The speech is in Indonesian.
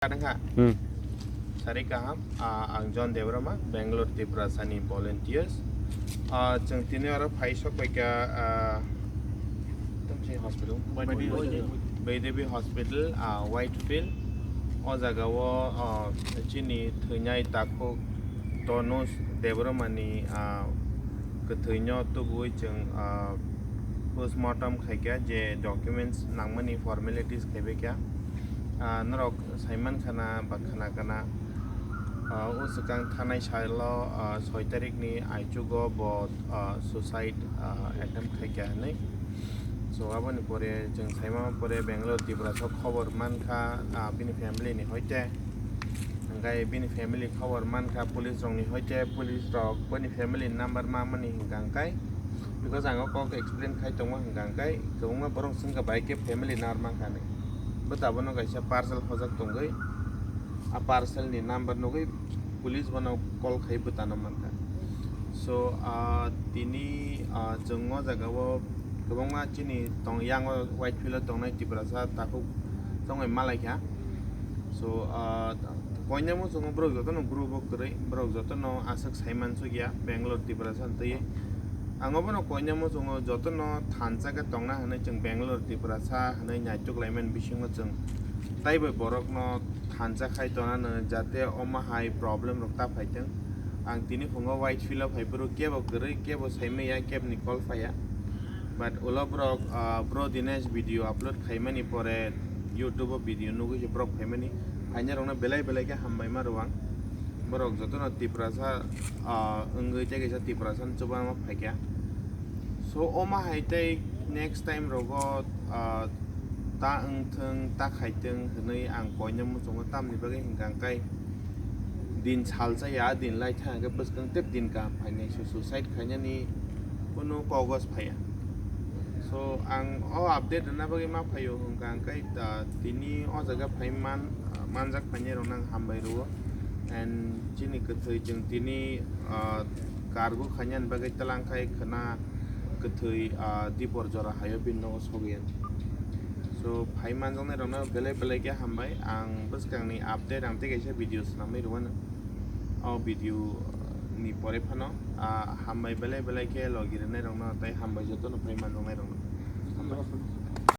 Sari kaham, Tanuj Debbarma, Bangalore Tiprasa ni volunteers. Jeng tini orang paisok mereka hospital, Vydehi hospital, Whitefield. Ojagawo cini thunyai takuk Tanuj Debbarma ni kethunyo tugui jeng post-mortem khaikya je documents nangmani formalities khaibekya. Norok Saiman Khana Bakhana Kana Usukang Thanai Shailo 6 tarik ni Aichugo bot suicide attempt khaikya nei so aboni pore jeng Saima pore Bangalore Tiprasa khobor mankha bini family ni hoite ngai bini family khobor mankha police rong ni hoite police rok bini family number ma mani hingangkai because ango ko explain khai tongwa hingangkai kongma borong singka baike family nar mankha nei बताबनो कैसे पार्सल खोजक तंगई आ पार्सल नि नंबर नगई पुलिस बनो कॉल खाई बतानो मनका सो तिनी जंगो जगावो गोबांमा चिनि तं यांगो वाइट फिल तंनाय तिब्रासा ताखौ तंगै मालायखा सो कोइनामो जंगो ब्रो जतनो ग्रुप करे ब्रो जतनो आसक साइमान सुगिया बेंगलोर तिब्रासा तयै आंगोबनो कोइनामो जंगो जतनो थानसा के तंगना हनै जों बेंगलोर तिब्रासा हनै नाइटुक लाइमेन बिसिंगो जों ताइबो बरकनो थानसा खाय तनानो जाते अमा हाई प्रॉब्लम रक्ता फाइथों आं तिनि फंगो वाइट फिल फाइबरो केबो गरै केबो साइमेया केब नि कॉल फाया बट ओला ब्रक ब्रो दिनेश वीडियो अपलोड खाइमानि परे यूट्यूब वीडियो नुगो जे ब्रक खाइमानि फाइना रंना बेलाय बेलाय के हामबाय मारवां ब्रक जतनो तिब्रासा अंगै जायगा तिब्रासा चबामा फाइक्या so oma haitei next time rogo ta engtheng ta khaiteng hnei ang koina mu chongo tamni bagai hingangkai din chalsa ya din lai tha ga paskang tep din ka phainai suicide khainani kono kogos phaya so ang o update na bagai ma phayo hingangkai ta tini o jaga phaiman manjak phane ronang hambai ro and chini kathoi jeng tini cargo khanyan bagai talang khai khana kwthwi dipor jora hayo binno sogen so phai manjang rona belai belai ke hambai ang buskangni update ang tege videos namai rwana au video ni pore phano hambai belai belai ke logirne rona tai hambai joto no phai manjang rona